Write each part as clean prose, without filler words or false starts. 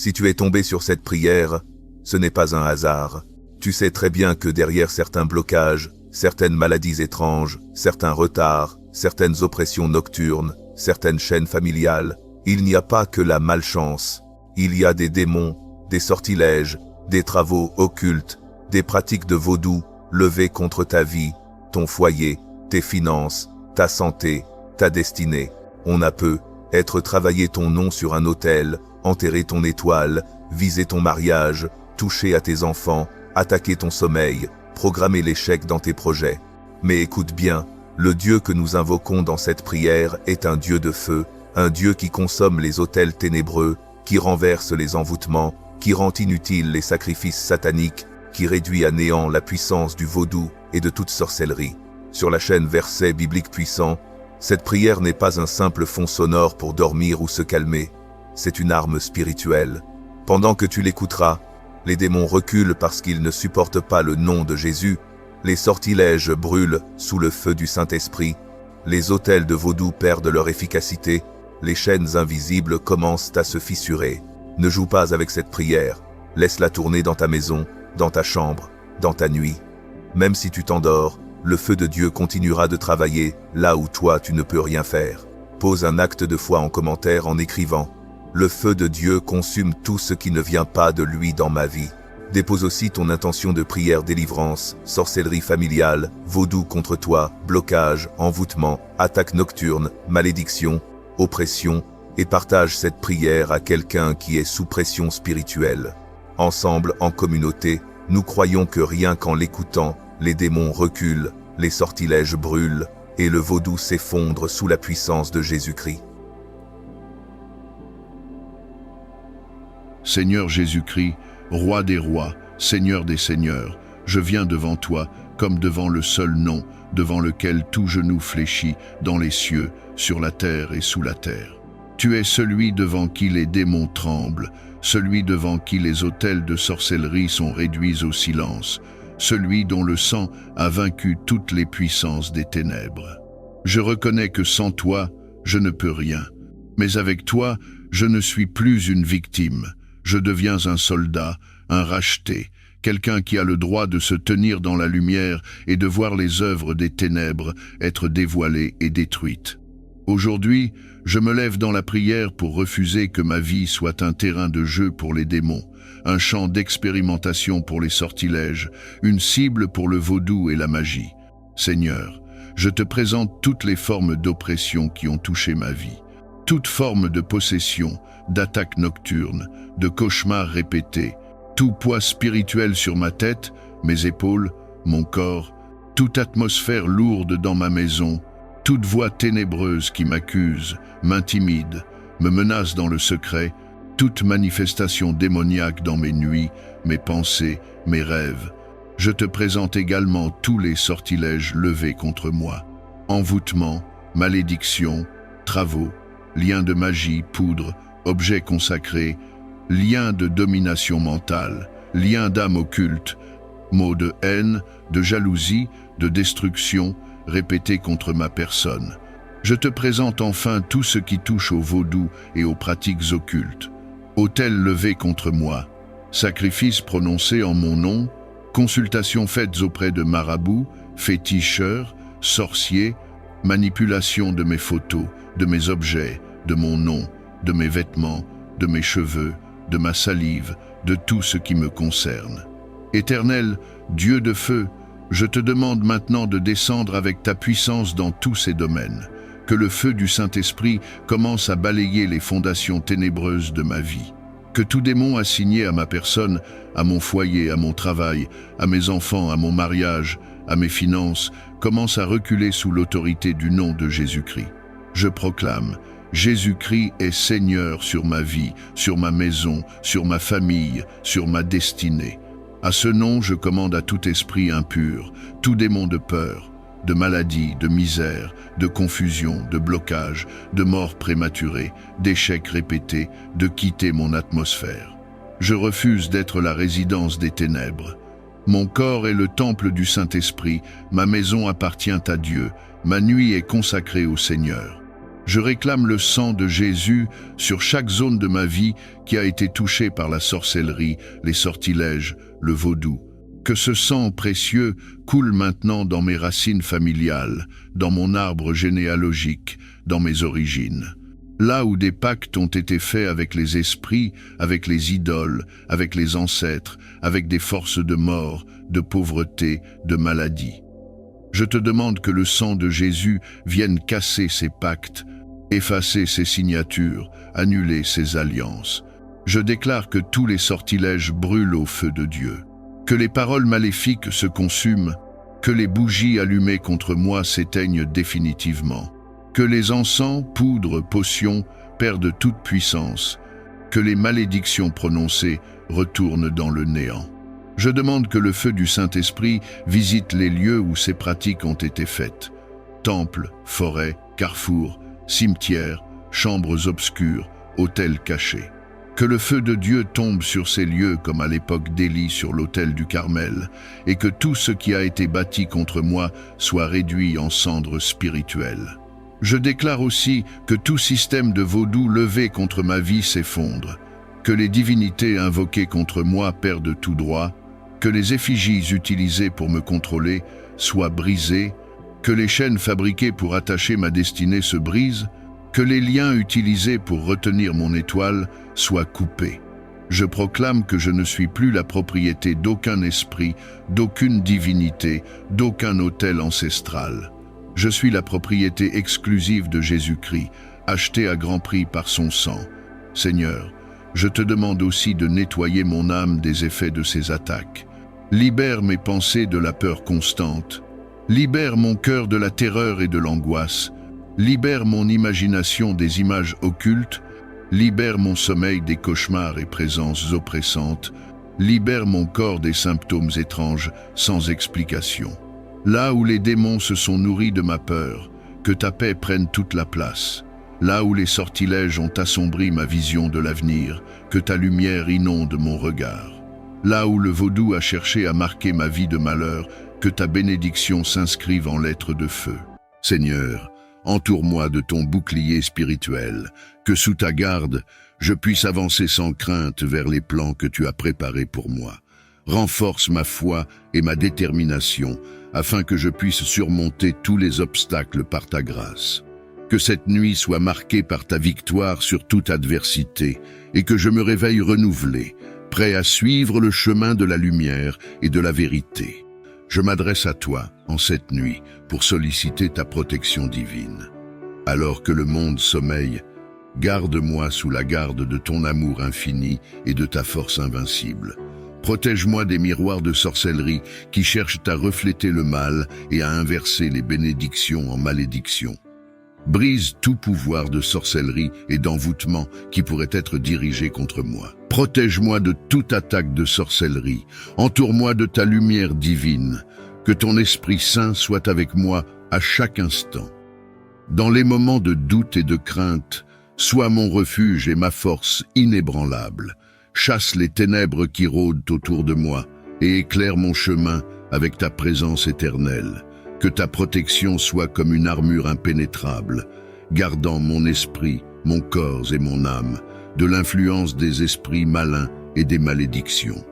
Si tu es tombé sur cette prière, ce n'est pas un hasard. Tu sais très bien que derrière certains blocages, certaines maladies étranges, certains retards, certaines oppressions nocturnes, certaines chaînes familiales, il n'y a pas que la malchance. Il y a des démons, des sortilèges, des travaux occultes, des pratiques de vaudou levées contre ta vie, ton foyer, tes finances, ta santé, ta destinée. On a peu, être travailler ton nom sur un autel, enterrer ton étoile, viser ton mariage, toucher à tes enfants, attaquer ton sommeil, programmer l'échec dans tes projets. Mais écoute bien, le Dieu que nous invoquons dans cette prière est un Dieu de feu, un Dieu qui consomme les autels ténébreux, qui renverse les envoûtements, qui rend inutiles les sacrifices sataniques, qui réduit à néant la puissance du vaudou et de toute sorcellerie. Sur la chaîne Versets bibliques puissants, cette prière n'est pas un simple fond sonore pour dormir ou se calmer, c'est une arme spirituelle. Pendant que tu l'écouteras, les démons reculent parce qu'ils ne supportent pas le nom de Jésus, les sortilèges brûlent sous le feu du Saint-Esprit, les autels de vaudou perdent leur efficacité, les chaînes invisibles commencent à se fissurer. Ne joue pas avec cette prière, laisse-la tourner dans ta maison, dans ta chambre, dans ta nuit. Même si tu t'endors, le feu de Dieu continuera de travailler là où toi tu ne peux rien faire. Pose un acte de foi en commentaire en écrivant « Le feu de Dieu consume tout ce qui ne vient pas de lui dans ma vie ». Dépose aussi ton intention de prière délivrance, sorcellerie familiale, vaudou contre toi, blocage, envoûtement, attaque nocturne, malédiction, oppression, et partage cette prière à quelqu'un qui est sous pression spirituelle. Ensemble, en communauté, nous croyons que rien qu'en l'écoutant, les démons reculent, les sortilèges brûlent, et le vaudou s'effondre sous la puissance de Jésus-Christ. Seigneur Jésus-Christ, Roi des rois, Seigneur des seigneurs, je viens devant toi comme devant le seul nom, devant lequel tout genou fléchit dans les cieux, sur la terre et sous la terre. Tu es celui devant qui les démons tremblent, celui devant qui les autels de sorcellerie sont réduits au silence, celui dont le sang a vaincu toutes les puissances des ténèbres. Je reconnais que sans toi, je ne peux rien, mais avec toi, je ne suis plus une victime. Je deviens un soldat, un racheté, quelqu'un qui a le droit de se tenir dans la lumière et de voir les œuvres des ténèbres être dévoilées et détruites. Aujourd'hui, je me lève dans la prière pour refuser que ma vie soit un terrain de jeu pour les démons, un champ d'expérimentation pour les sortilèges, une cible pour le vaudou et la magie. Seigneur, je te présente toutes les formes d'oppression qui ont touché ma vie, toute forme de possession, d'attaque nocturne, de cauchemars répétés, tout poids spirituel sur ma tête, mes épaules, mon corps, toute atmosphère lourde dans ma maison, toute voix ténébreuse qui m'accuse, m'intimide, me menace dans le secret, toute manifestation démoniaque dans mes nuits, mes pensées, mes rêves. Je te présente également tous les sortilèges levés contre moi. Envoûtement, malédiction, travaux, liens de magie, poudre, objets consacrés, liens de domination mentale, liens d'âme occulte, mots de haine, de jalousie, de destruction, répétés contre ma personne. Je te présente enfin tout ce qui touche au vaudou et aux pratiques occultes. Autels levés contre moi, sacrifices prononcés en mon nom, consultations faites auprès de marabouts, féticheurs, sorciers, manipulation de mes photos, de mes objets, de mon nom, de mes vêtements, de mes cheveux, de ma salive, de tout ce qui me concerne. Éternel, Dieu de feu, je te demande maintenant de descendre avec ta puissance dans tous ces domaines, que le feu du Saint-Esprit commence à balayer les fondations ténébreuses de ma vie, que tout démon assigné à ma personne, à mon foyer, à mon travail, à mes enfants, à mon mariage, à mes finances, commence à reculer sous l'autorité du nom de Jésus-Christ. Je proclame, Jésus-Christ est Seigneur sur ma vie, sur ma maison, sur ma famille, sur ma destinée. À ce nom, je commande à tout esprit impur, tout démon de peur, de maladie, de misère, de confusion, de blocage, de mort prématurée, d'échecs répétés, de quitter mon atmosphère. Je refuse d'être la résidence des ténèbres. Mon corps est le temple du Saint-Esprit, ma maison appartient à Dieu, ma nuit est consacrée au Seigneur. Je réclame le sang de Jésus sur chaque zone de ma vie qui a été touchée par la sorcellerie, les sortilèges, le vaudou. Que ce sang précieux coule maintenant dans mes racines familiales, dans mon arbre généalogique, dans mes origines. Là où des pactes ont été faits avec les esprits, avec les idoles, avec les ancêtres, avec des forces de mort, de pauvreté, de maladie. Je te demande que le sang de Jésus vienne casser ces pactes, effacer ces signatures, annuler ces alliances. Je déclare que tous les sortilèges brûlent au feu de Dieu, que les paroles maléfiques se consument, que les bougies allumées contre moi s'éteignent définitivement, que les encens, poudres, potions perdent toute puissance, que les malédictions prononcées retournent dans le néant. Je demande que le feu du Saint-Esprit visite les lieux où ces pratiques ont été faites. Temples, forêts, carrefours, cimetières, chambres obscures, hôtels cachés. Que le feu de Dieu tombe sur ces lieux comme à l'époque d'Élie sur l'autel du Carmel, et que tout ce qui a été bâti contre moi soit réduit en cendres spirituelles. Je déclare aussi que tout système de vaudou levé contre ma vie s'effondre, que les divinités invoquées contre moi perdent tout droit, que les effigies utilisées pour me contrôler soient brisées, que les chaînes fabriquées pour attacher ma destinée se brisent, que les liens utilisés pour retenir mon étoile soient coupés. Je proclame que je ne suis plus la propriété d'aucun esprit, d'aucune divinité, d'aucun autel ancestral. Je suis la propriété exclusive de Jésus-Christ, achetée à grand prix par son sang. Seigneur, je te demande aussi de nettoyer mon âme des effets de ces attaques. Libère mes pensées de la peur constante. Libère mon cœur de la terreur et de l'angoisse. Libère mon imagination des images occultes. Libère mon sommeil des cauchemars et présences oppressantes. Libère mon corps des symptômes étranges sans explication. Là où les démons se sont nourris de ma peur, que ta paix prenne toute la place. Là où les sortilèges ont assombri ma vision de l'avenir, que ta lumière inonde mon regard. Là où le vaudou a cherché à marquer ma vie de malheur, que ta bénédiction s'inscrive en lettres de feu. Seigneur, entoure-moi de ton bouclier spirituel, que sous ta garde, je puisse avancer sans crainte vers les plans que tu as préparés pour moi. Renforce ma foi et ma détermination, afin que je puisse surmonter tous les obstacles par ta grâce. Que cette nuit soit marquée par ta victoire sur toute adversité, et que je me réveille renouvelé, prêt à suivre le chemin de la lumière et de la vérité. Je m'adresse à toi, en cette nuit, pour solliciter ta protection divine. Alors que le monde sommeille, garde-moi sous la garde de ton amour infini et de ta force invincible. Protège-moi des miroirs de sorcellerie qui cherchent à refléter le mal et à inverser les bénédictions en malédictions. Brise tout pouvoir de sorcellerie et d'envoûtement qui pourrait être dirigé contre moi. Protège-moi de toute attaque de sorcellerie. Entoure-moi de ta lumière divine. Que ton Esprit Saint soit avec moi à chaque instant. Dans les moments de doute et de crainte, sois mon refuge et ma force inébranlable. Chasse les ténèbres qui rôdent autour de moi et éclaire mon chemin avec ta présence éternelle. Que ta protection soit comme une armure impénétrable, gardant mon esprit, mon corps et mon âme de l'influence des esprits malins et des malédictions.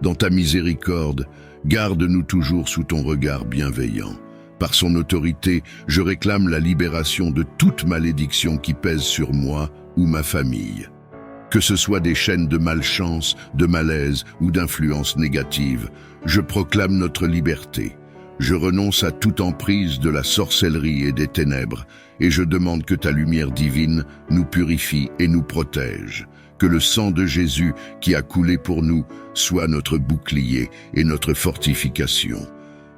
Dans ta miséricorde, garde-nous toujours sous ton regard bienveillant. Par son autorité, je réclame la libération de toute malédiction qui pèse sur moi ou ma famille. Que ce soit des chaînes de malchance, de malaise ou d'influence négative, je proclame notre liberté. Je renonce à toute emprise de la sorcellerie et des ténèbres, et je demande que ta lumière divine nous purifie et nous protège. Que le sang de Jésus qui a coulé pour nous soit notre bouclier et notre fortification.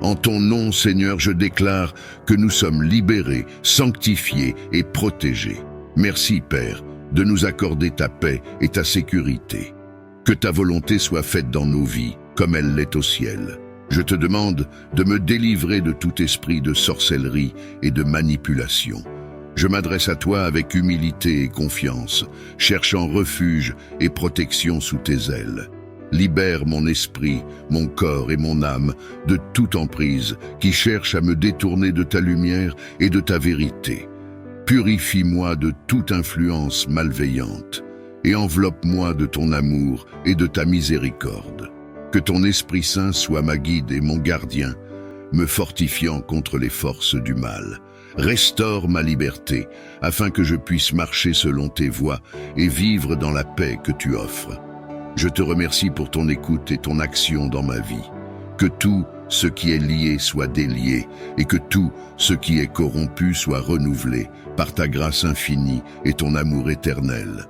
En ton nom, Seigneur, je déclare que nous sommes libérés, sanctifiés et protégés. Merci, Père, de nous accorder ta paix et ta sécurité. Que ta volonté soit faite dans nos vies, comme elle l'est au ciel. Je te demande de me délivrer de tout esprit de sorcellerie et de manipulation. Je m'adresse à toi avec humilité et confiance, cherchant refuge et protection sous tes ailes. Libère mon esprit, mon corps et mon âme de toute emprise qui cherche à me détourner de ta lumière et de ta vérité. Purifie-moi de toute influence malveillante et enveloppe-moi de ton amour et de ta miséricorde. Que ton Esprit Saint soit ma guide et mon gardien, me fortifiant contre les forces du mal. Restaure ma liberté, afin que je puisse marcher selon tes voies et vivre dans la paix que tu offres. Je te remercie pour ton écoute et ton action dans ma vie. Que tout ce qui est lié soit délié, et que tout ce qui est corrompu soit renouvelé par ta grâce infinie et ton amour éternel.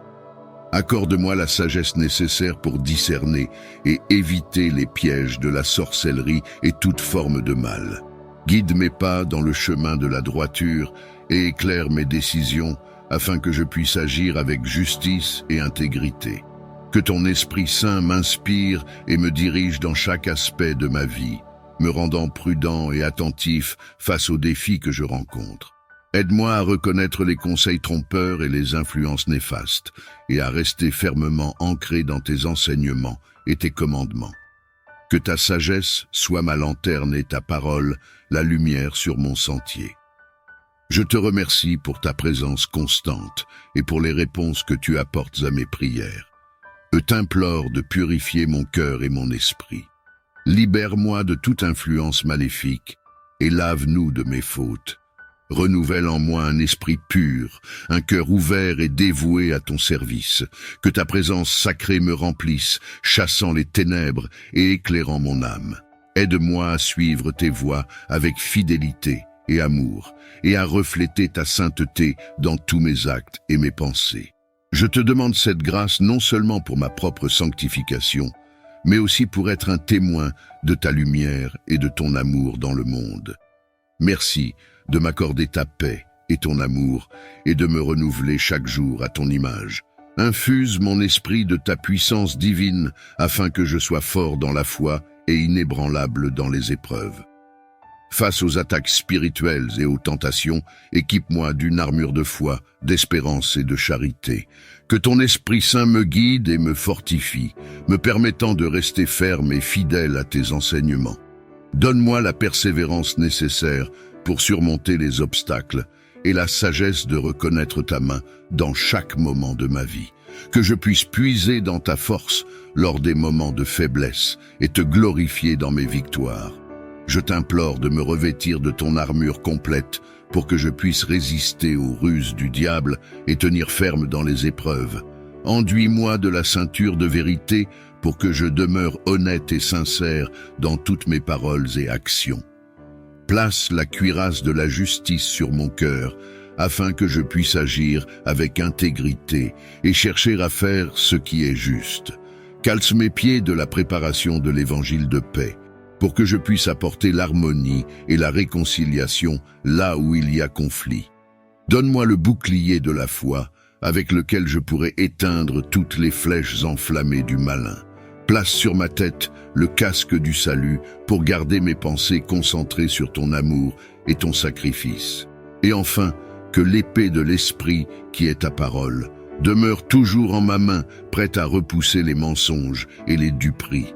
Accorde-moi la sagesse nécessaire pour discerner et éviter les pièges de la sorcellerie et toute forme de mal. Guide mes pas dans le chemin de la droiture et éclaire mes décisions afin que je puisse agir avec justice et intégrité. Que ton Esprit Saint m'inspire et me dirige dans chaque aspect de ma vie, me rendant prudent et attentif face aux défis que je rencontre. Aide-moi à reconnaître les conseils trompeurs et les influences néfastes, et à rester fermement ancré dans tes enseignements et tes commandements. Que ta sagesse soit ma lanterne et ta parole, la lumière sur mon sentier. Je te remercie pour ta présence constante et pour les réponses que tu apportes à mes prières. Je t'implore de purifier mon cœur et mon esprit. Libère-moi de toute influence maléfique et lave-nous de mes fautes. Renouvelle en moi un esprit pur, un cœur ouvert et dévoué à ton service. Que ta présence sacrée me remplisse, chassant les ténèbres et éclairant mon âme. Aide-moi à suivre tes voies avec fidélité et amour, et à refléter ta sainteté dans tous mes actes et mes pensées. Je te demande cette grâce non seulement pour ma propre sanctification, mais aussi pour être un témoin de ta lumière et de ton amour dans le monde. Merci de m'accorder ta paix et ton amour, et de me renouveler chaque jour à ton image. Infuse mon esprit de ta puissance divine, afin que je sois fort dans la foi et inébranlable dans les épreuves. Face aux attaques spirituelles et aux tentations, équipe-moi d'une armure de foi, d'espérance et de charité. Que ton Esprit Saint me guide et me fortifie, me permettant de rester ferme et fidèle à tes enseignements. Donne-moi la persévérance nécessaire pour surmonter les obstacles et la sagesse de reconnaître ta main dans chaque moment de ma vie. Que je puisse puiser dans ta force lors des moments de faiblesse et te glorifier dans mes victoires. Je t'implore de me revêtir de ton armure complète pour que je puisse résister aux ruses du diable et tenir ferme dans les épreuves. Enduis-moi de la ceinture de vérité pour que je demeure honnête et sincère dans toutes mes paroles et actions. Place la cuirasse de la justice sur mon cœur, afin que je puisse agir avec intégrité et chercher à faire ce qui est juste. Calce mes pieds de la préparation de l'évangile de paix, pour que je puisse apporter l'harmonie et la réconciliation là où il y a conflit. Donne-moi le bouclier de la foi, avec lequel je pourrai éteindre toutes les flèches enflammées du malin. Place sur ma tête le casque du salut pour garder mes pensées concentrées sur ton amour et ton sacrifice. Et enfin, que l'épée de l'esprit, qui est ta parole, demeure toujours en ma main, prête à repousser les mensonges et les duperies.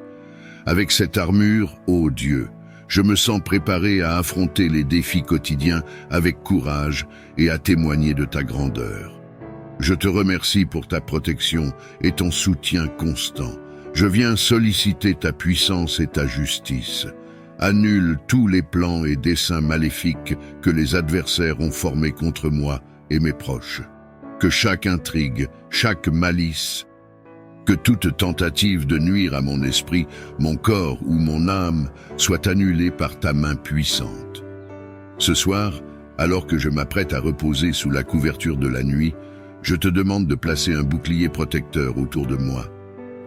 Avec cette armure, ô Dieu, je me sens préparé à affronter les défis quotidiens avec courage et à témoigner de ta grandeur. Je te remercie pour ta protection et ton soutien constant. Je viens solliciter ta puissance et ta justice. Annule tous les plans et desseins maléfiques que les adversaires ont formés contre moi et mes proches. Que chaque intrigue, chaque malice, que toute tentative de nuire à mon esprit, mon corps ou mon âme soit annulée par ta main puissante. Ce soir, alors que je m'apprête à reposer sous la couverture de la nuit, je te demande de placer un bouclier protecteur autour de moi.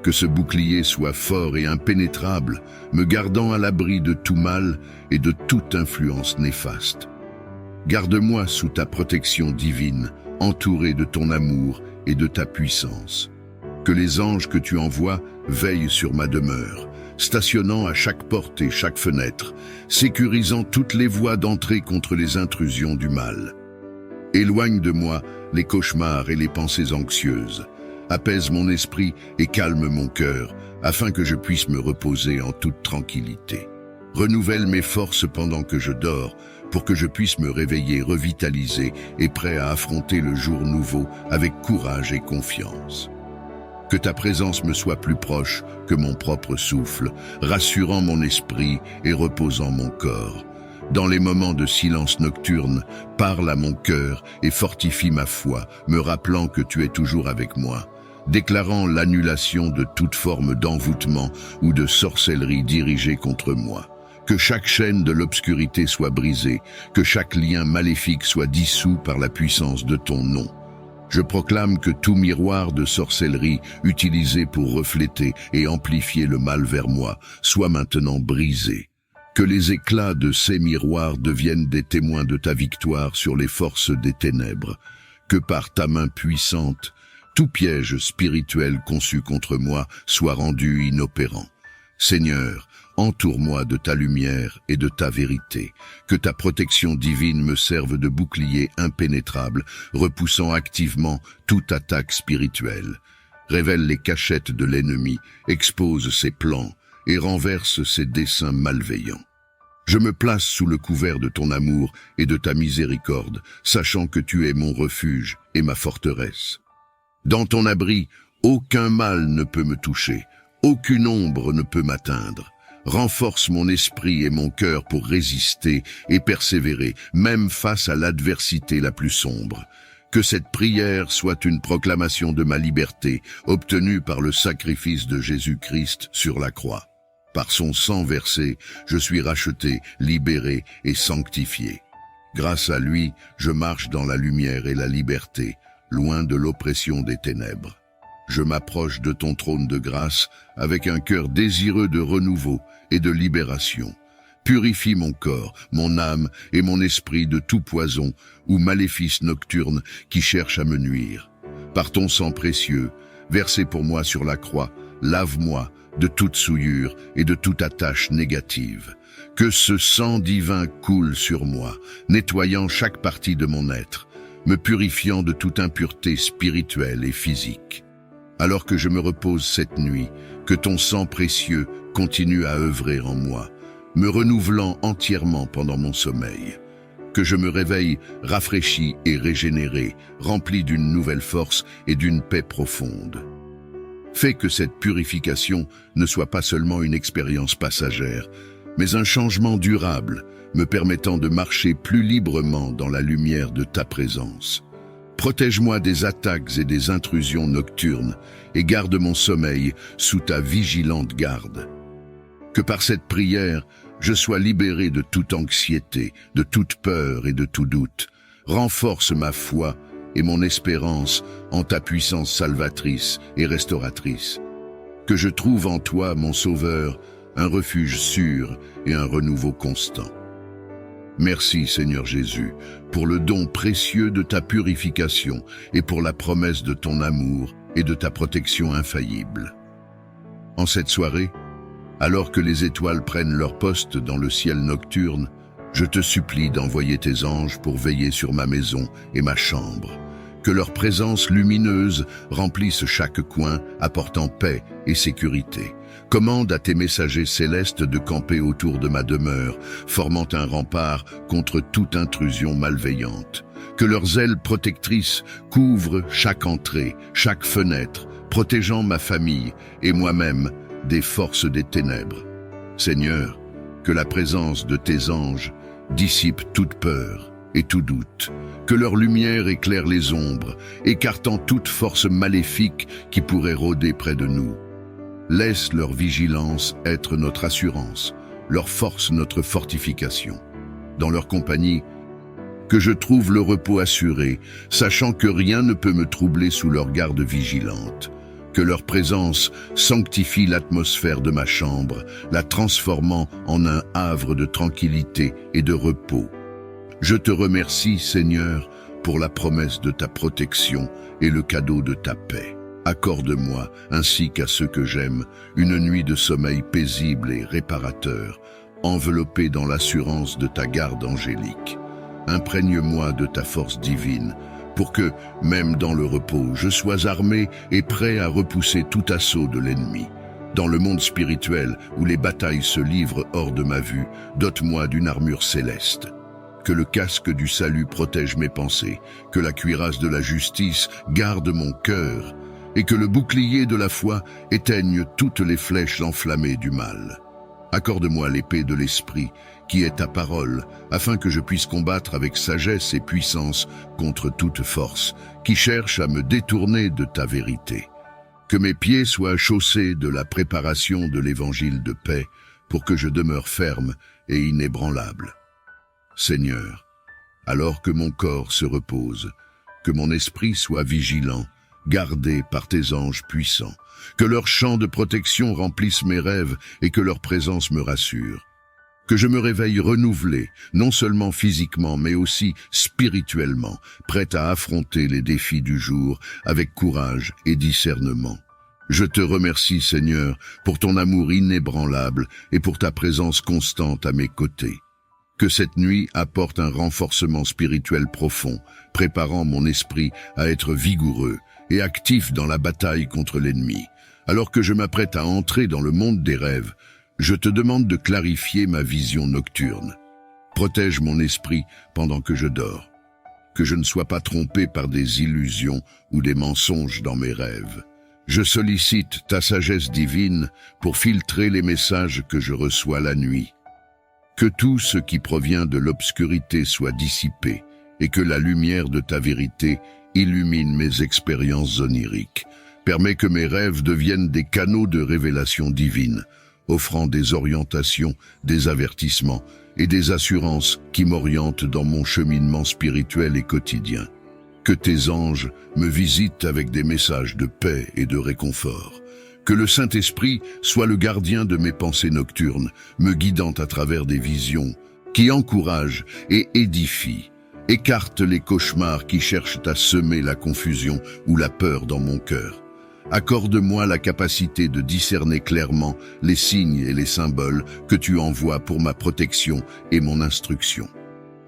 Que ce bouclier soit fort et impénétrable, me gardant à l'abri de tout mal et de toute influence néfaste. Garde-moi sous ta protection divine, entouré de ton amour et de ta puissance. Que les anges que tu envoies veillent sur ma demeure, stationnant à chaque porte et chaque fenêtre, sécurisant toutes les voies d'entrée contre les intrusions du mal. Éloigne de moi les cauchemars et les pensées anxieuses. Apaise mon esprit et calme mon cœur, afin que je puisse me reposer en toute tranquillité. Renouvelle mes forces pendant que je dors, pour que je puisse me réveiller revitalisé et prêt à affronter le jour nouveau avec courage et confiance. Que ta présence me soit plus proche que mon propre souffle, rassurant mon esprit et reposant mon corps. Dans les moments de silence nocturne, parle à mon cœur et fortifie ma foi, me rappelant que tu es toujours avec moi, déclarant l'annulation de toute forme d'envoûtement ou de sorcellerie dirigée contre moi. Que chaque chaîne de l'obscurité soit brisée, que chaque lien maléfique soit dissous par la puissance de ton nom. Je proclame que tout miroir de sorcellerie utilisé pour refléter et amplifier le mal vers moi soit maintenant brisé. Que les éclats de ces miroirs deviennent des témoins de ta victoire sur les forces des ténèbres. Que par ta main puissante, tout piège spirituel conçu contre moi soit rendu inopérant. Seigneur, entoure-moi de ta lumière et de ta vérité. Que ta protection divine me serve de bouclier impénétrable, repoussant activement toute attaque spirituelle. Révèle les cachettes de l'ennemi, expose ses plans et renverse ses desseins malveillants. Je me place sous le couvert de ton amour et de ta miséricorde, sachant que tu es mon refuge et ma forteresse. Dans ton abri, aucun mal ne peut me toucher, aucune ombre ne peut m'atteindre. Renforce mon esprit et mon cœur pour résister et persévérer, même face à l'adversité la plus sombre. Que cette prière soit une proclamation de ma liberté, obtenue par le sacrifice de Jésus-Christ sur la croix. Par son sang versé, je suis racheté, libéré et sanctifié. Grâce à lui, je marche dans la lumière et la liberté, loin de l'oppression des ténèbres. Je m'approche de ton trône de grâce avec un cœur désireux de renouveau et de libération. Purifie mon corps, mon âme et mon esprit de tout poison ou maléfice nocturne qui cherche à me nuire. Par ton sang précieux, versé pour moi sur la croix, lave-moi de toute souillure et de toute attache négative. Que ce sang divin coule sur moi, nettoyant chaque partie de mon être, me purifiant de toute impureté spirituelle et physique. Alors que je me repose cette nuit, que ton sang précieux continue à œuvrer en moi, me renouvelant entièrement pendant mon sommeil. Que je me réveille rafraîchi et régénéré, rempli d'une nouvelle force et d'une paix profonde. Fais que cette purification ne soit pas seulement une expérience passagère, mais un changement durable, me permettant de marcher plus librement dans la lumière de ta présence. Protège-moi des attaques et des intrusions nocturnes et garde mon sommeil sous ta vigilante garde. Que par cette prière, je sois libéré de toute anxiété, de toute peur et de tout doute. Renforce ma foi et mon espérance en ta puissance salvatrice et restauratrice. Que je trouve en toi, mon Sauveur, un refuge sûr et un renouveau constant. Merci Seigneur Jésus, pour le don précieux de ta purification et pour la promesse de ton amour et de ta protection infaillible. En cette soirée, alors que les étoiles prennent leur poste dans le ciel nocturne, je te supplie d'envoyer tes anges pour veiller sur ma maison et ma chambre. Que leur présence lumineuse remplisse chaque coin, apportant paix et sécurité. Commande à tes messagers célestes de camper autour de ma demeure, formant un rempart contre toute intrusion malveillante. Que leurs ailes protectrices couvrent chaque entrée, chaque fenêtre, protégeant ma famille et moi-même des forces des ténèbres. Seigneur, que la présence de tes anges dissipe toute peur et tout doute. Que leur lumière éclaire les ombres, écartant toute force maléfique qui pourrait rôder près de nous. Laisse leur vigilance être notre assurance, leur force notre fortification. Dans leur compagnie, que je trouve le repos assuré, sachant que rien ne peut me troubler sous leur garde vigilante. Que leur présence sanctifie l'atmosphère de ma chambre, la transformant en un havre de tranquillité et de repos. Je te remercie, Seigneur, pour la promesse de ta protection et le cadeau de ta paix. Accorde-moi, ainsi qu'à ceux que j'aime, une nuit de sommeil paisible et réparateur, enveloppée dans l'assurance de ta garde angélique. Imprègne-moi de ta force divine, pour que, même dans le repos, je sois armé et prêt à repousser tout assaut de l'ennemi. Dans le monde spirituel, où les batailles se livrent hors de ma vue, dote-moi d'une armure céleste. Que le casque du salut protège mes pensées, que la cuirasse de la justice garde mon cœur, et que le bouclier de la foi éteigne toutes les flèches enflammées du mal. Accorde-moi l'épée de l'esprit, qui est ta parole, afin que je puisse combattre avec sagesse et puissance contre toute force, qui cherche à me détourner de ta vérité. Que mes pieds soient chaussés de la préparation de l'évangile de paix, pour que je demeure ferme et inébranlable. Seigneur, alors que mon corps se repose, que mon esprit soit vigilant, gardé par tes anges puissants, que leur champ de protection remplisse mes rêves et que leur présence me rassure. Que je me réveille renouvelé, non seulement physiquement, mais aussi spirituellement, prêt à affronter les défis du jour avec courage et discernement. Je te remercie, Seigneur, pour ton amour inébranlable et pour ta présence constante à mes côtés. Que cette nuit apporte un renforcement spirituel profond, préparant mon esprit à être vigoureux et actif dans la bataille contre l'ennemi. Alors que je m'apprête à entrer dans le monde des rêves, je te demande de clarifier ma vision nocturne. Protège mon esprit pendant que je dors. Que je ne sois pas trompé par des illusions ou des mensonges dans mes rêves. Je sollicite ta sagesse divine pour filtrer les messages que je reçois la nuit. Que tout ce qui provient de l'obscurité soit dissipé et que la lumière de ta vérité illumine mes expériences oniriques. Permets que mes rêves deviennent des canaux de révélation divine, offrant des orientations, des avertissements et des assurances qui m'orientent dans mon cheminement spirituel et quotidien. Que tes anges me visitent avec des messages de paix et de réconfort. Que le Saint-Esprit soit le gardien de mes pensées nocturnes, me guidant à travers des visions qui encouragent et édifient. Écarte les cauchemars qui cherchent à semer la confusion ou la peur dans mon cœur. Accorde-moi la capacité de discerner clairement les signes et les symboles que tu envoies pour ma protection et mon instruction.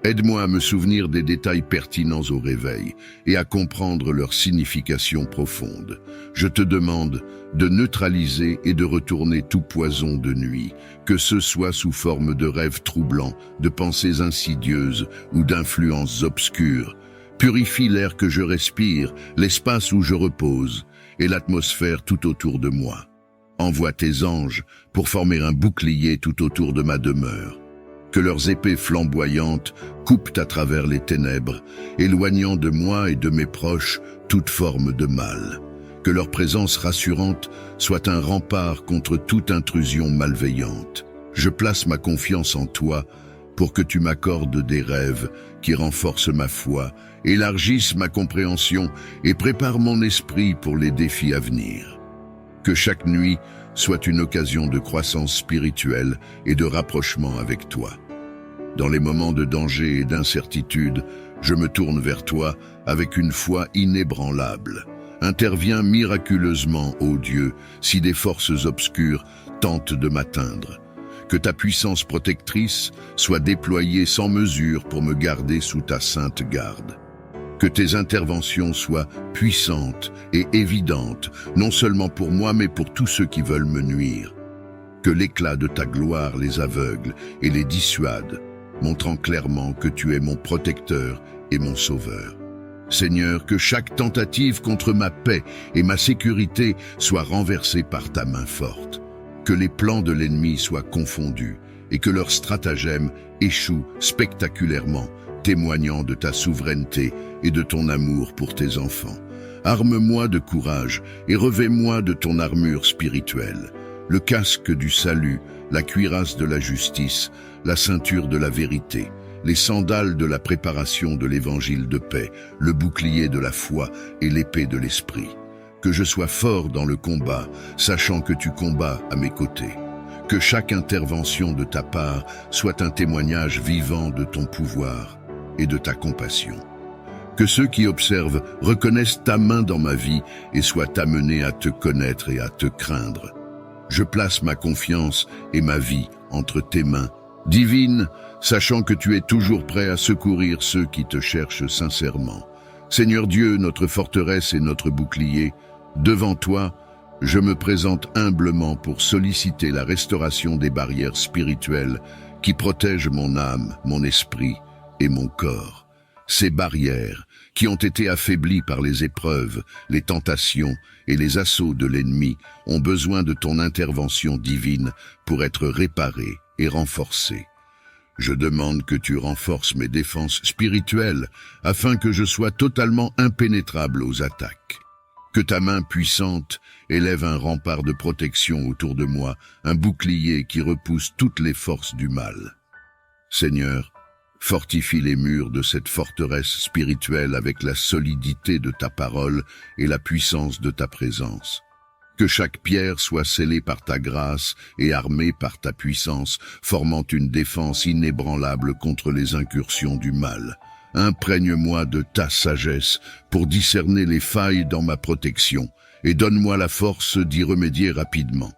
Aide-moi à me souvenir des détails pertinents au réveil et à comprendre leur signification profonde. Je te demande de neutraliser et de retourner tout poison de nuit, que ce soit sous forme de rêves troublants, de pensées insidieuses ou d'influences obscures. Purifie l'air que je respire, l'espace où je repose et l'atmosphère tout autour de moi. Envoie tes anges pour former un bouclier tout autour de ma demeure. Que leurs épées flamboyantes coupent à travers les ténèbres, éloignant de moi et de mes proches toute forme de mal. Que leur présence rassurante soit un rempart contre toute intrusion malveillante. Je place ma confiance en toi pour que tu m'accordes des rêves qui renforcent ma foi, élargissent ma compréhension et préparent mon esprit pour les défis à venir. Que chaque nuit soit une occasion de croissance spirituelle et de rapprochement avec toi. Dans les moments de danger et d'incertitude, je me tourne vers toi avec une foi inébranlable. Interviens miraculeusement, ô Dieu, si des forces obscures tentent de m'atteindre. Que ta puissance protectrice soit déployée sans mesure pour me garder sous ta sainte garde. Que tes interventions soient puissantes et évidentes, non seulement pour moi, mais pour tous ceux qui veulent me nuire. Que l'éclat de ta gloire les aveugle et les dissuade, montrant clairement que tu es mon protecteur et mon sauveur. Seigneur, que chaque tentative contre ma paix et ma sécurité soit renversée par ta main forte. Que les plans de l'ennemi soient confondus et que leurs stratagèmes échouent spectaculairement, témoignant de ta souveraineté et de ton amour pour tes enfants. Arme-moi de courage et revêt-moi de ton armure spirituelle, le casque du salut, la cuirasse de la justice, la ceinture de la vérité, les sandales de la préparation de l'évangile de paix, le bouclier de la foi et l'épée de l'esprit. Que je sois fort dans le combat, sachant que tu combats à mes côtés. Que chaque intervention de ta part soit un témoignage vivant de ton pouvoir et de ta compassion. Que ceux qui observent reconnaissent ta main dans ma vie et soient amenés à te connaître et à te craindre. Je place ma confiance et ma vie entre tes mains, divine, sachant que tu es toujours prêt à secourir ceux qui te cherchent sincèrement. Seigneur Dieu, notre forteresse et notre bouclier, devant toi, je me présente humblement pour solliciter la restauration des barrières spirituelles qui protègent mon âme, mon esprit et mon corps. Ces barrières, qui ont été affaiblies par les épreuves, les tentations et les assauts de l'ennemi, ont besoin de ton intervention divine pour être réparées et renforcées. Je demande que tu renforces mes défenses spirituelles afin que je sois totalement impénétrable aux attaques. Que ta main puissante élève un rempart de protection autour de moi, un bouclier qui repousse toutes les forces du mal. Seigneur, fortifie les murs de cette forteresse spirituelle avec la solidité de ta parole et la puissance de ta présence. Que chaque pierre soit scellée par ta grâce et armée par ta puissance, formant une défense inébranlable contre les incursions du mal. Imprègne-moi de ta sagesse pour discerner les failles dans ma protection et donne-moi la force d'y remédier rapidement.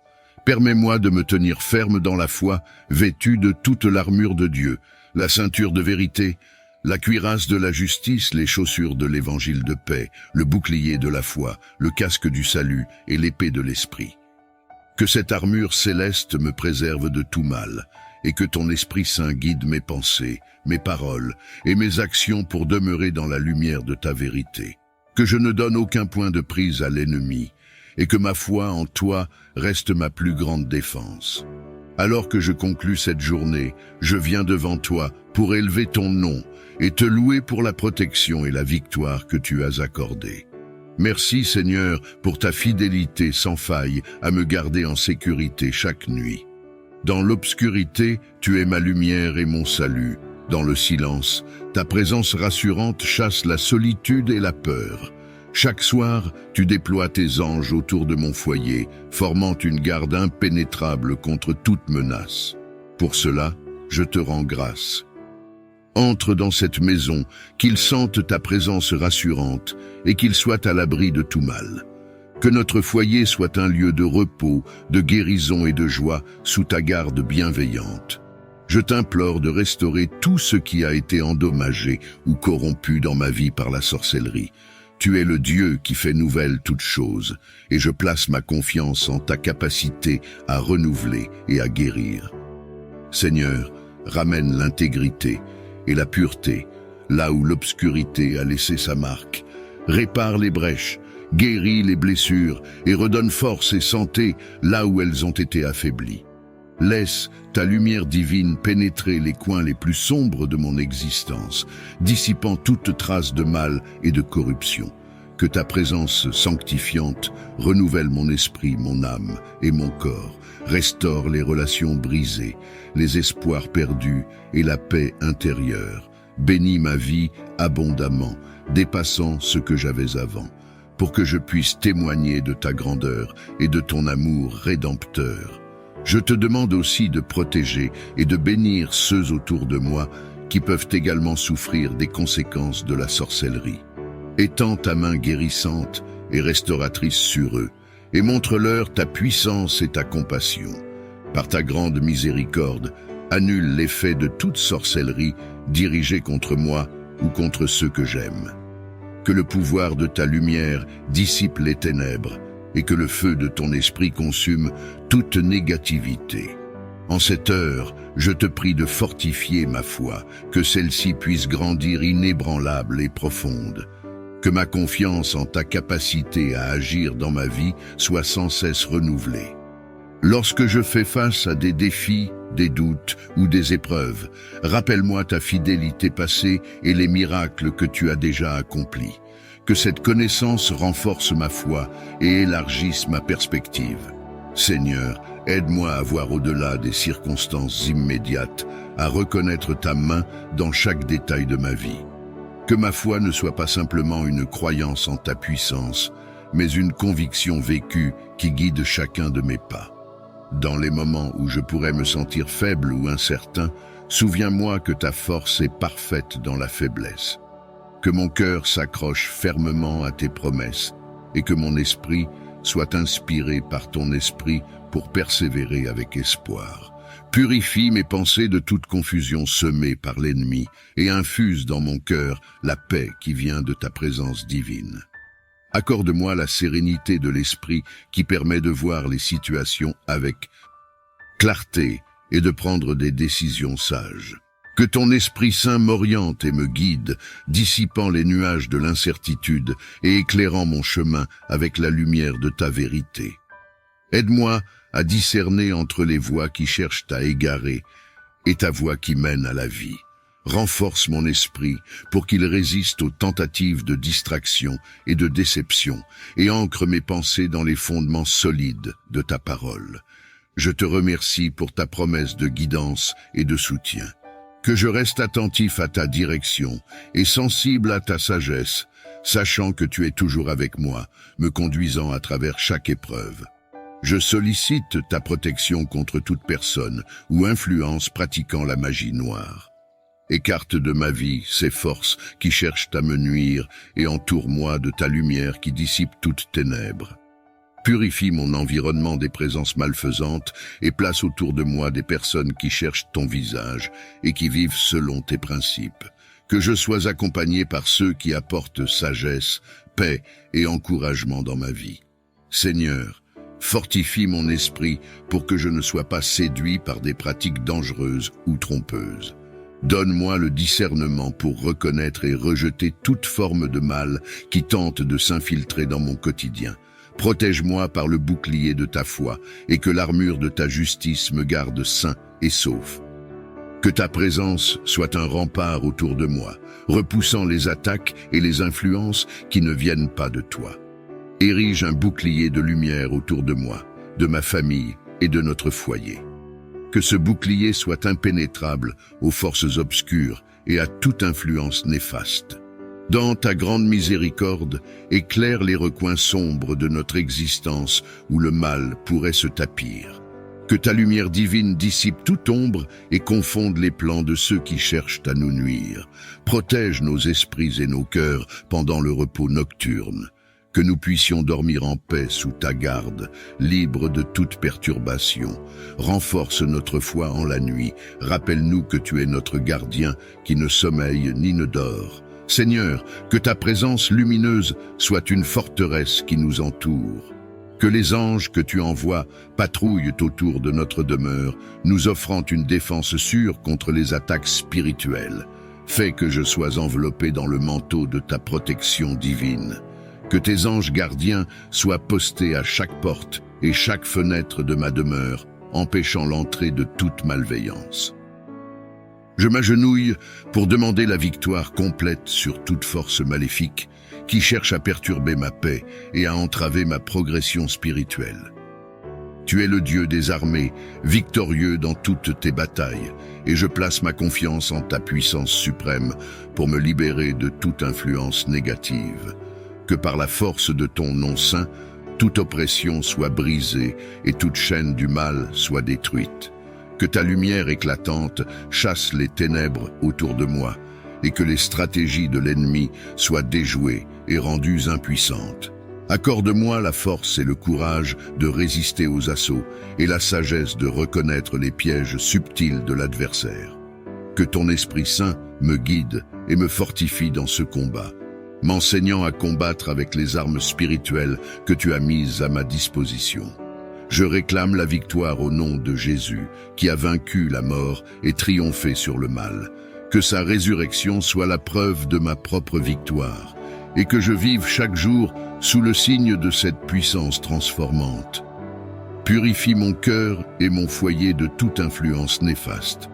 Permets-moi de me tenir ferme dans la foi, vêtu de toute l'armure de Dieu, la ceinture de vérité, la cuirasse de la justice, les chaussures de l'évangile de paix, le bouclier de la foi, le casque du salut et l'épée de l'esprit. Que cette armure céleste me préserve de tout mal, et que ton Esprit Saint guide mes pensées, mes paroles et mes actions pour demeurer dans la lumière de ta vérité. Que je ne donne aucun point de prise à l'ennemi, et que ma foi en toi reste ma plus grande défense. Alors que je conclus cette journée, je viens devant toi pour élever ton nom et te louer pour la protection et la victoire que tu as accordée. Merci Seigneur pour ta fidélité sans faille à me garder en sécurité chaque nuit. Dans l'obscurité, tu es ma lumière et mon salut. Dans le silence, ta présence rassurante chasse la solitude et la peur. Chaque soir, tu déploies tes anges autour de mon foyer, formant une garde impénétrable contre toute menace. Pour cela, je te rends grâce. Entre dans cette maison, qu'ils sentent ta présence rassurante et qu'ils soient à l'abri de tout mal. Que notre foyer soit un lieu de repos, de guérison et de joie sous ta garde bienveillante. Je t'implore de restaurer tout ce qui a été endommagé ou corrompu dans ma vie par la sorcellerie. Tu es le Dieu qui fait nouvelle toutes choses, et je place ma confiance en ta capacité à renouveler et à guérir. Seigneur, ramène l'intégrité et la pureté, là où l'obscurité a laissé sa marque. Répare les brèches, guéris les blessures et redonne force et santé là où elles ont été affaiblies. Laisse ta lumière divine pénétrer les coins les plus sombres de mon existence, dissipant toute trace de mal et de corruption. Que ta présence sanctifiante renouvelle mon esprit, mon âme et mon corps, restaure les relations brisées, les espoirs perdus et la paix intérieure. Bénis ma vie abondamment, dépassant ce que j'avais avant, pour que je puisse témoigner de ta grandeur et de ton amour rédempteur. Je te demande aussi de protéger et de bénir ceux autour de moi qui peuvent également souffrir des conséquences de la sorcellerie. Étends ta main guérissante et restauratrice sur eux, et montre-leur ta puissance et ta compassion. Par ta grande miséricorde, annule l'effet de toute sorcellerie dirigée contre moi ou contre ceux que j'aime. Que le pouvoir de ta lumière dissipe les ténèbres, et que le feu de ton esprit consume toute négativité. En cette heure, je te prie de fortifier ma foi, que celle-ci puisse grandir inébranlable et profonde. Que ma confiance en ta capacité à agir dans ma vie soit sans cesse renouvelée. Lorsque je fais face à des défis, des doutes ou des épreuves, rappelle-moi ta fidélité passée et les miracles que tu as déjà accomplis. Que cette connaissance renforce ma foi et élargisse ma perspective. Seigneur, aide-moi à voir au-delà des circonstances immédiates, à reconnaître ta main dans chaque détail de ma vie. Que ma foi ne soit pas simplement une croyance en ta puissance, mais une conviction vécue qui guide chacun de mes pas. Dans les moments où je pourrais me sentir faible ou incertain, souviens-moi que ta force est parfaite dans la faiblesse. Que mon cœur s'accroche fermement à tes promesses et que mon esprit soit inspiré par ton esprit pour persévérer avec espoir. Purifie mes pensées de toute confusion semée par l'ennemi et infuse dans mon cœur la paix qui vient de ta présence divine. Accorde-moi la sérénité de l'esprit qui permet de voir les situations avec clarté et de prendre des décisions sages. Que ton Esprit Saint m'oriente et me guide, dissipant les nuages de l'incertitude et éclairant mon chemin avec la lumière de ta vérité. Aide-moi à discerner entre les voies qui cherchent à égarer et ta voie qui mène à la vie. Renforce mon esprit pour qu'il résiste aux tentatives de distraction et de déception et ancre mes pensées dans les fondements solides de ta parole. Je te remercie pour ta promesse de guidance et de soutien. Que je reste attentif à ta direction et sensible à ta sagesse, sachant que tu es toujours avec moi, me conduisant à travers chaque épreuve. Je sollicite ta protection contre toute personne ou influence pratiquant la magie noire. Écarte de ma vie ces forces qui cherchent à me nuire et entoure-moi de ta lumière qui dissipe toutes ténèbres. Purifie mon environnement des présences malfaisantes et place autour de moi des personnes qui cherchent ton visage et qui vivent selon tes principes. Que je sois accompagné par ceux qui apportent sagesse, paix et encouragement dans ma vie. Seigneur, fortifie mon esprit pour que je ne sois pas séduit par des pratiques dangereuses ou trompeuses. Donne-moi le discernement pour reconnaître et rejeter toute forme de mal qui tente de s'infiltrer dans mon quotidien. Protège-moi par le bouclier de ta foi et que l'armure de ta justice me garde sain et sauf. Que ta présence soit un rempart autour de moi, repoussant les attaques et les influences qui ne viennent pas de toi. Érige un bouclier de lumière autour de moi, de ma famille et de notre foyer. Que ce bouclier soit impénétrable aux forces obscures et à toute influence néfaste. Dans ta grande miséricorde, éclaire les recoins sombres de notre existence où le mal pourrait se tapir. Que ta lumière divine dissipe toute ombre et confonde les plans de ceux qui cherchent à nous nuire. Protège nos esprits et nos cœurs pendant le repos nocturne. Que nous puissions dormir en paix sous ta garde, libres de toute perturbation. Renforce notre foi en la nuit. Rappelle-nous que tu es notre gardien qui ne sommeille ni ne dort. Seigneur, que ta présence lumineuse soit une forteresse qui nous entoure. Que les anges que tu envoies patrouillent autour de notre demeure, nous offrant une défense sûre contre les attaques spirituelles. Fais que je sois enveloppé dans le manteau de ta protection divine. Que tes anges gardiens soient postés à chaque porte et chaque fenêtre de ma demeure, empêchant l'entrée de toute malveillance. Je m'agenouille pour demander la victoire complète sur toute force maléfique qui cherche à perturber ma paix et à entraver ma progression spirituelle. Tu es le Dieu des armées, victorieux dans toutes tes batailles, et je place ma confiance en ta puissance suprême pour me libérer de toute influence négative. Que par la force de ton nom saint, toute oppression soit brisée et toute chaîne du mal soit détruite. Que ta lumière éclatante chasse les ténèbres autour de moi et que les stratégies de l'ennemi soient déjouées et rendues impuissantes. Accorde-moi la force et le courage de résister aux assauts et la sagesse de reconnaître les pièges subtils de l'adversaire. Que ton Esprit Saint me guide et me fortifie dans ce combat, m'enseignant à combattre avec les armes spirituelles que tu as mises à ma disposition. Je réclame la victoire au nom de Jésus, qui a vaincu la mort et triomphé sur le mal. Que sa résurrection soit la preuve de ma propre victoire, et que je vive chaque jour sous le signe de cette puissance transformante. Purifie mon cœur et mon foyer de toute influence néfaste.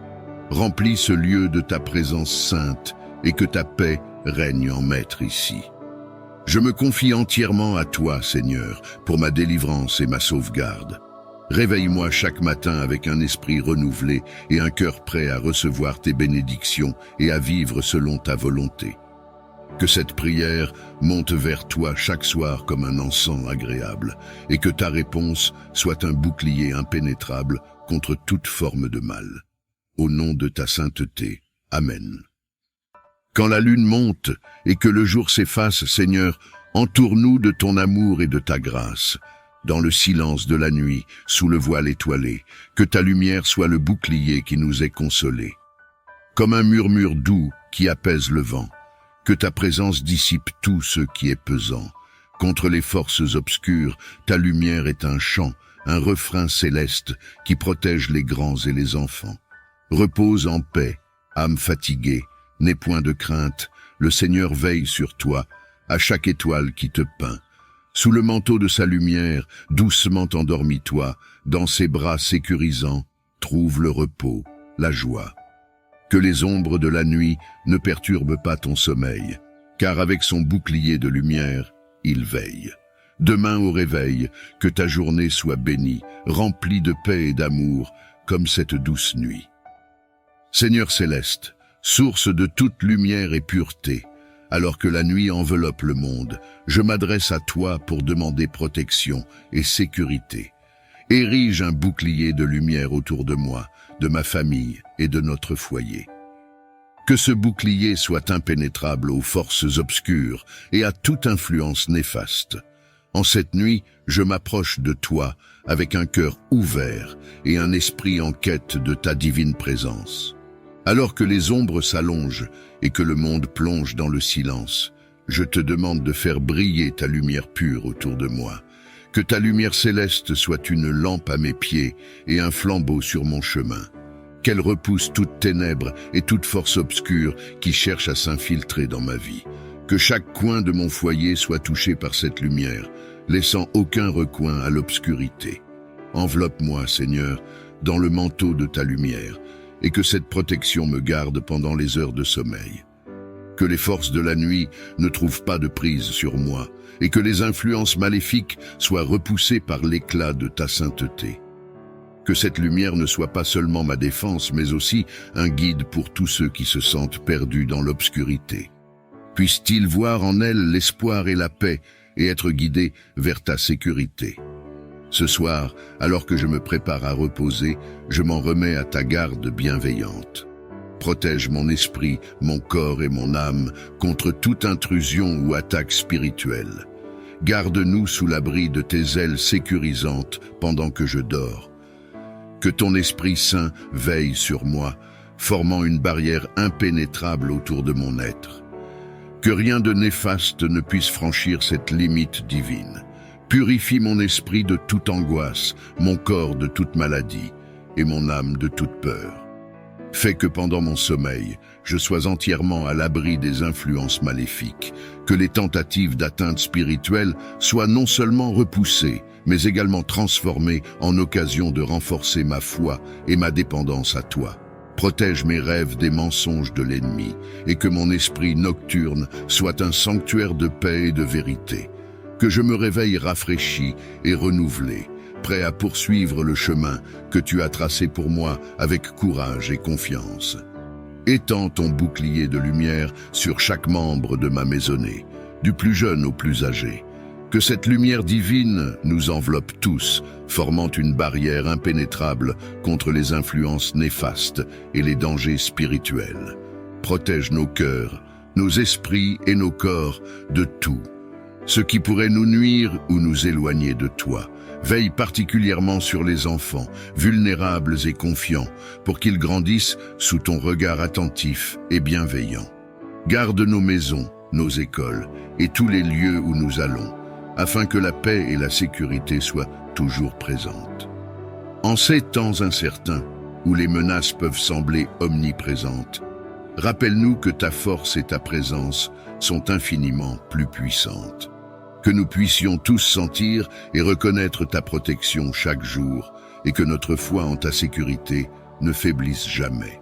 Remplis ce lieu de ta présence sainte, et que ta paix règne en maître ici. Je me confie entièrement à toi, Seigneur, pour ma délivrance et ma sauvegarde. Réveille-moi chaque matin avec un esprit renouvelé et un cœur prêt à recevoir tes bénédictions et à vivre selon ta volonté. Que cette prière monte vers toi chaque soir comme un encens agréable, et que ta réponse soit un bouclier impénétrable contre toute forme de mal. Au nom de ta sainteté. Amen. Quand la lune monte et que le jour s'efface, Seigneur, entoure-nous de ton amour et de ta grâce. Dans le silence de la nuit, sous le voile étoilé, que ta lumière soit le bouclier qui nous ait consolés. Comme un murmure doux qui apaise le vent, que ta présence dissipe tout ce qui est pesant. Contre les forces obscures, ta lumière est un chant, un refrain céleste qui protège les grands et les enfants. Repose en paix Âme fatiguée, n'aie point de crainte, le Seigneur veille sur toi, à chaque étoile qui te peint. Sous le manteau de sa lumière, doucement endormis-toi, dans ses bras sécurisants, trouve le repos, la joie. Que les ombres de la nuit ne perturbent pas ton sommeil, car avec son bouclier de lumière, il veille. Demain au réveil, que ta journée soit bénie, remplie de paix et d'amour, comme cette douce nuit. Seigneur céleste, source de toute lumière et pureté, alors que la nuit enveloppe le monde, je m'adresse à toi pour demander protection et sécurité. Érige un bouclier de lumière autour de moi, de ma famille et de notre foyer. Que ce bouclier soit impénétrable aux forces obscures et à toute influence néfaste. En cette nuit, je m'approche de toi avec un cœur ouvert et un esprit en quête de ta divine présence. Alors que les ombres s'allongent et que le monde plonge dans le silence, je te demande de faire briller ta lumière pure autour de moi. Que ta lumière céleste soit une lampe à mes pieds et un flambeau sur mon chemin. Qu'elle repousse toute ténèbre et toute force obscure qui cherche à s'infiltrer dans ma vie. Que chaque coin de mon foyer soit touché par cette lumière, laissant aucun recoin à l'obscurité. Enveloppe-moi, Seigneur, dans le manteau de ta lumière, et que cette protection me garde pendant les heures de sommeil. Que les forces de la nuit ne trouvent pas de prise sur moi, et que les influences maléfiques soient repoussées par l'éclat de ta sainteté. Que cette lumière ne soit pas seulement ma défense, mais aussi un guide pour tous ceux qui se sentent perdus dans l'obscurité. Puissent-ils voir en elle l'espoir et la paix, et être guidés vers ta sécurité. Ce soir, alors que je me prépare à reposer, je m'en remets à ta garde bienveillante. Protège mon esprit, mon corps et mon âme contre toute intrusion ou attaque spirituelle. Garde-nous sous l'abri de tes ailes sécurisantes pendant que je dors. Que ton Esprit Saint veille sur moi, formant une barrière impénétrable autour de mon être. Que rien de néfaste ne puisse franchir cette limite divine. Purifie mon esprit de toute angoisse, mon corps de toute maladie et mon âme de toute peur. Fais que pendant mon sommeil, je sois entièrement à l'abri des influences maléfiques, que les tentatives d'atteinte spirituelle soient non seulement repoussées, mais également transformées en occasion de renforcer ma foi et ma dépendance à toi. Protège mes rêves des mensonges de l'ennemi, et que mon esprit nocturne soit un sanctuaire de paix et de vérité. Que je me réveille rafraîchi et renouvelé, prêt à poursuivre le chemin que tu as tracé pour moi avec courage et confiance. Étends ton bouclier de lumière sur chaque membre de ma maisonnée, du plus jeune au plus âgé. Que cette lumière divine nous enveloppe tous, formant une barrière impénétrable contre les influences néfastes et les dangers spirituels. Protège nos cœurs, nos esprits et nos corps de tout, ce qui pourrait nous nuire ou nous éloigner de toi. Veille particulièrement sur les enfants, vulnérables et confiants, pour qu'ils grandissent sous ton regard attentif et bienveillant. Garde nos maisons, nos écoles et tous les lieux où nous allons, afin que la paix et la sécurité soient toujours présentes. En ces temps incertains, où les menaces peuvent sembler omniprésentes, rappelle-nous que ta force et ta présence sont infiniment plus puissantes. Que nous puissions tous sentir et reconnaître ta protection chaque jour, et que notre foi en ta sécurité ne faiblisse jamais.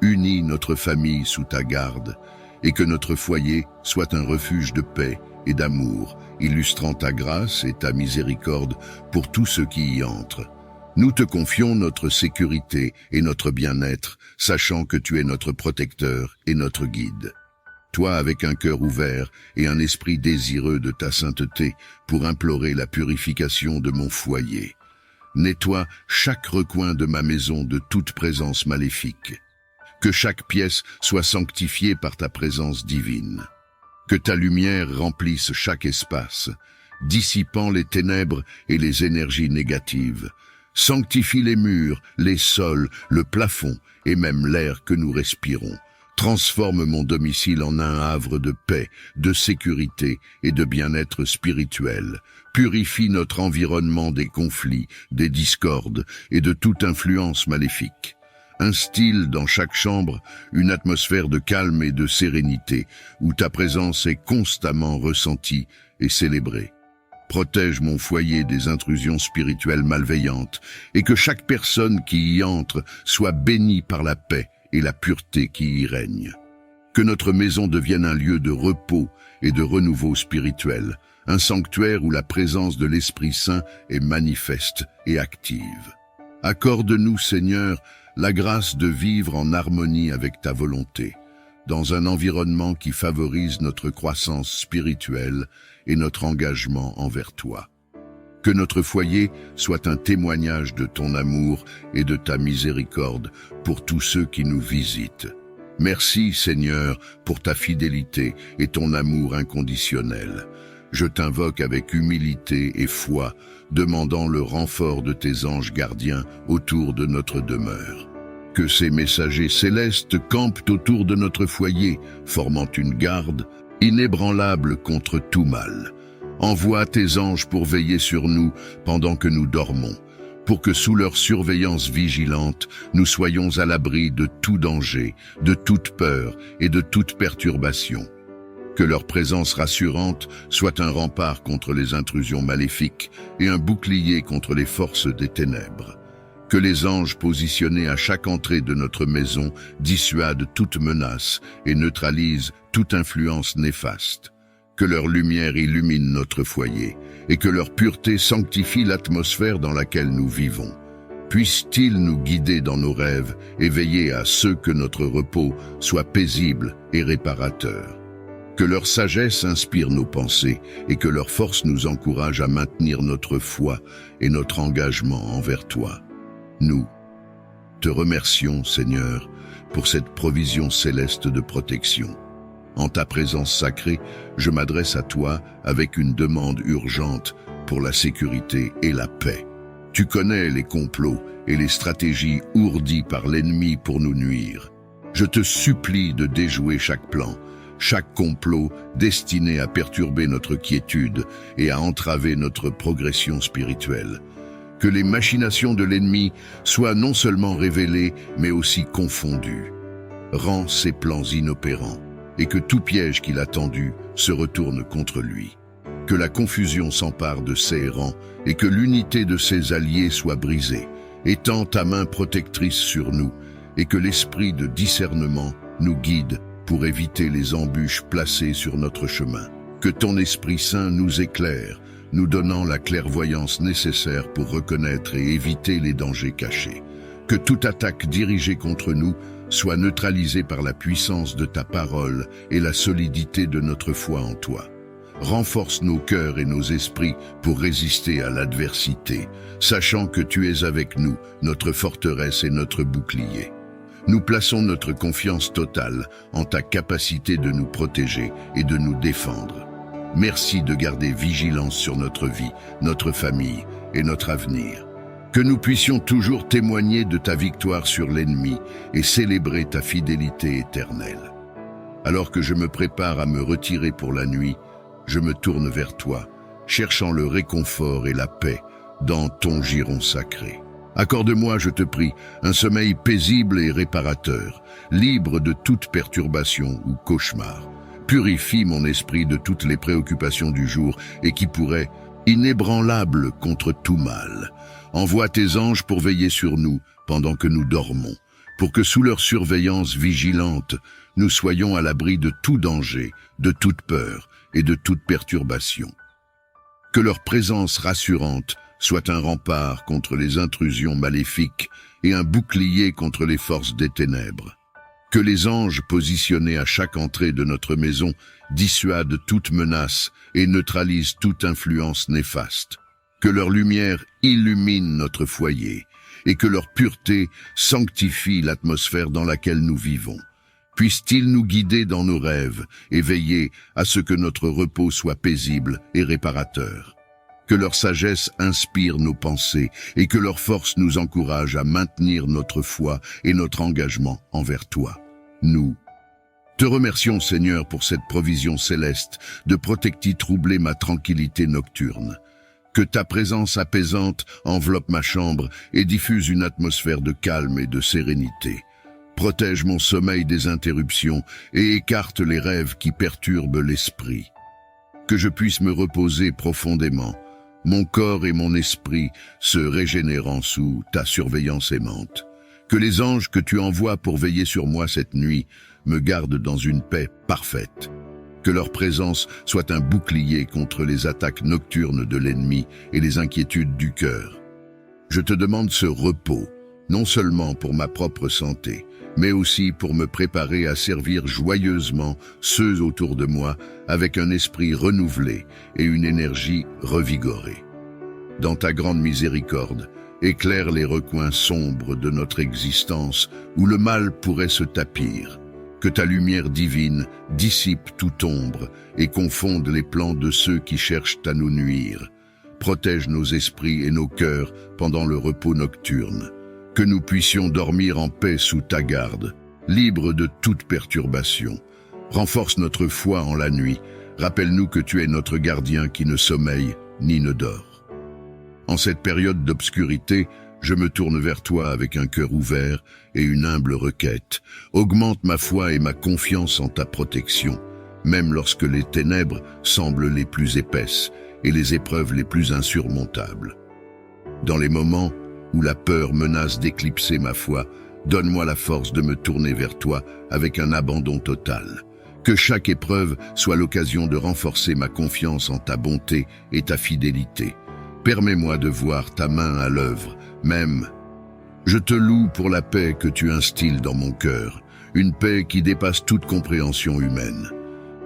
Unis notre famille sous ta garde, et que notre foyer soit un refuge de paix et d'amour, illustrant ta grâce et ta miséricorde pour tous ceux qui y entrent. Nous te confions notre sécurité et notre bien-être, sachant que tu es notre protecteur et notre guide. Toi avec un cœur ouvert et un esprit désireux de ta sainteté pour implorer la purification de mon foyer. Nettoie chaque recoin de ma maison de toute présence maléfique. Que chaque pièce soit sanctifiée par ta présence divine. Que ta lumière remplisse chaque espace, dissipant les ténèbres et les énergies négatives. Sanctifie les murs, les sols, le plafond et même l'air que nous respirons. Transforme mon domicile en un havre de paix, de sécurité et de bien-être spirituel. Purifie notre environnement des conflits, des discordes et de toute influence maléfique. Instille dans chaque chambre une atmosphère de calme et de sérénité, où ta présence est constamment ressentie et célébrée. Protège mon foyer des intrusions spirituelles malveillantes, et que chaque personne qui y entre soit bénie par la paix et la pureté qui y règne. Que notre maison devienne un lieu de repos et de renouveau spirituel, un sanctuaire où la présence de l'Esprit Saint est manifeste et active. Accorde-nous, Seigneur, la grâce de vivre en harmonie avec ta volonté, dans un environnement qui favorise notre croissance spirituelle et notre engagement envers toi. Que notre foyer soit un témoignage de ton amour et de ta miséricorde pour tous ceux qui nous visitent. Merci, Seigneur, pour ta fidélité et ton amour inconditionnel. Je t'invoque avec humilité et foi, demandant le renfort de tes anges gardiens autour de notre demeure. Que ces messagers célestes campent autour de notre foyer, formant une garde inébranlable contre tout mal. Envoie tes anges pour veiller sur nous pendant que nous dormons, pour que sous leur surveillance vigilante, nous soyons à l'abri de tout danger, de toute peur et de toute perturbation. Que leur présence rassurante soit un rempart contre les intrusions maléfiques et un bouclier contre les forces des ténèbres. Que les anges positionnés à chaque entrée de notre maison dissuadent toute menace et neutralisent toute influence néfaste. Que leur lumière illumine notre foyer et que leur pureté sanctifie l'atmosphère dans laquelle nous vivons. Puisse-t-il nous guider dans nos rêves et veiller à ce que notre repos soit paisible et réparateur. Que leur sagesse inspire nos pensées et que leur force nous encourage à maintenir notre foi et notre engagement envers toi. Nous te remercions, Seigneur, pour cette provision céleste de protection. En ta présence sacrée, je m'adresse à toi avec une demande urgente pour la sécurité et la paix. Tu connais les complots et les stratégies ourdies par l'ennemi pour nous nuire. Je te supplie de déjouer chaque plan, chaque complot destiné à perturber notre quiétude et à entraver notre progression spirituelle. Que les machinations de l'ennemi soient non seulement révélées, mais aussi confondues. Rends ses plans inopérants, et que tout piège qu'il a tendu se retourne contre lui. Que la confusion s'empare de ses rangs, et que l'unité de ses alliés soit brisée. Étends ta main protectrice sur nous, et que l'esprit de discernement nous guide pour éviter les embûches placées sur notre chemin. Que ton Esprit Saint nous éclaire, nous donnant la clairvoyance nécessaire pour reconnaître et éviter les dangers cachés. Que toute attaque dirigée contre nous soit neutralisée par la puissance de ta parole et la solidité de notre foi en toi. Renforce nos cœurs et nos esprits pour résister à l'adversité, sachant que tu es avec nous, notre forteresse et notre bouclier. Nous plaçons notre confiance totale en ta capacité de nous protéger et de nous défendre. Merci de garder vigilance sur notre vie, notre famille et notre avenir. Que nous puissions toujours témoigner de ta victoire sur l'ennemi et célébrer ta fidélité éternelle. Alors que je me prépare à me retirer pour la nuit, je me tourne vers toi, cherchant le réconfort et la paix dans ton giron sacré. Accorde-moi, je te prie, un sommeil paisible et réparateur, libre de toute perturbation ou cauchemar. Purifie mon esprit de toutes les préoccupations du jour et qui pourraient, inébranlables contre tout mal. Envoie tes anges pour veiller sur nous pendant que nous dormons, pour que sous leur surveillance vigilante, nous soyons à l'abri de tout danger, de toute peur et de toute perturbation. Que leur présence rassurante soit un rempart contre les intrusions maléfiques et un bouclier contre les forces des ténèbres. Que les anges positionnés à chaque entrée de notre maison dissuadent toute menace et neutralisent toute influence néfaste. Que leur lumière illumine notre foyer et que leur pureté sanctifie l'atmosphère dans laquelle nous vivons. Puisse-t-il nous guider dans nos rêves et veiller à ce que notre repos soit paisible et réparateur. Que leur sagesse inspire nos pensées et que leur force nous encourage à maintenir notre foi et notre engagement envers toi. Nous te remercions, Seigneur, pour cette provision céleste de protecti troubler ma tranquillité nocturne. Que ta présence apaisante enveloppe ma chambre et diffuse une atmosphère de calme et de sérénité. Protège mon sommeil des interruptions et écarte les rêves qui perturbent l'esprit. Que je puisse me reposer profondément, mon corps et mon esprit se régénérant sous ta surveillance aimante. Que les anges que tu envoies pour veiller sur moi cette nuit me gardent dans une paix parfaite. Que leur présence soit un bouclier contre les attaques nocturnes de l'ennemi et les inquiétudes du cœur. Je te demande ce repos, non seulement pour ma propre santé, mais aussi pour me préparer à servir joyeusement ceux autour de moi avec un esprit renouvelé et une énergie revigorée. Dans ta grande miséricorde, éclaire les recoins sombres de notre existence où le mal pourrait se tapir. Que ta lumière divine dissipe toute ombre et confonde les plans de ceux qui cherchent à nous nuire. Protège nos esprits et nos cœurs pendant le repos nocturne. Que nous puissions dormir en paix sous ta garde, libres de toute perturbation. Renforce notre foi en la nuit. Rappelle-nous que tu es notre gardien qui ne sommeille ni ne dort. En cette période d'obscurité, je me tourne vers toi avec un cœur ouvert et une humble requête. Augmente ma foi et ma confiance en ta protection, même lorsque les ténèbres semblent les plus épaisses et les épreuves les plus insurmontables. Dans les moments où la peur menace d'éclipser ma foi, donne-moi la force de me tourner vers toi avec un abandon total. Que chaque épreuve soit l'occasion de renforcer ma confiance en ta bonté et ta fidélité. Permets-moi de voir ta main à l'œuvre, même. Je te loue pour la paix que tu instilles dans mon cœur, une paix qui dépasse toute compréhension humaine.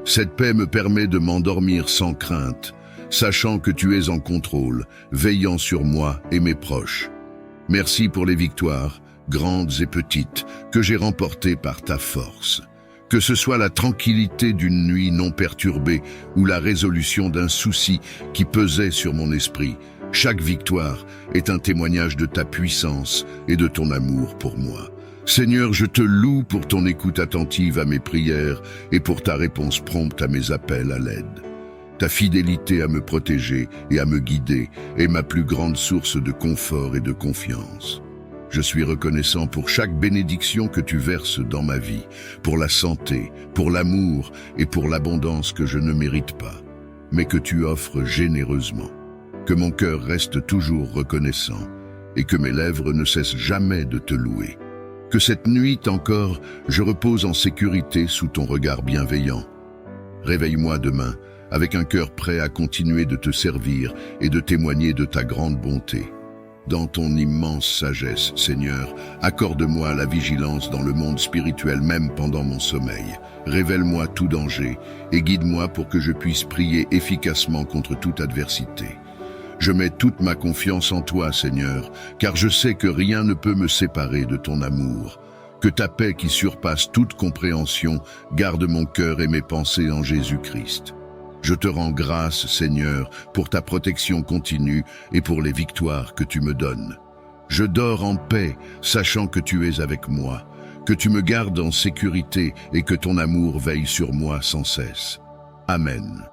Cette paix me permet de m'endormir sans crainte, sachant que tu es en contrôle, veillant sur moi et mes proches. Merci pour les victoires, grandes et petites, que j'ai remportées par ta force. Que ce soit la tranquillité d'une nuit non perturbée ou la résolution d'un souci qui pesait sur mon esprit, chaque victoire est un témoignage de ta puissance et de ton amour pour moi. Seigneur, je te loue pour ton écoute attentive à mes prières et pour ta réponse prompte à mes appels à l'aide. Ta fidélité à me protéger et à me guider est ma plus grande source de confort et de confiance. Je suis reconnaissant pour chaque bénédiction que tu verses dans ma vie, pour la santé, pour l'amour et pour l'abondance que je ne mérite pas, mais que tu offres généreusement. Que mon cœur reste toujours reconnaissant et que mes lèvres ne cessent jamais de te louer. Que cette nuit encore, je repose en sécurité sous ton regard bienveillant. Réveille-moi demain avec un cœur prêt à continuer de te servir et de témoigner de ta grande bonté. Dans ton immense sagesse, Seigneur, accorde-moi la vigilance dans le monde spirituel même pendant mon sommeil. Révèle-moi tout danger et guide-moi pour que je puisse prier efficacement contre toute adversité. Je mets toute ma confiance en toi, Seigneur, car je sais que rien ne peut me séparer de ton amour. Que ta paix qui surpasse toute compréhension garde mon cœur et mes pensées en Jésus-Christ. Je te rends grâce, Seigneur, pour ta protection continue et pour les victoires que tu me donnes. Je dors en paix, sachant que tu es avec moi, que tu me gardes en sécurité et que ton amour veille sur moi sans cesse. Amen.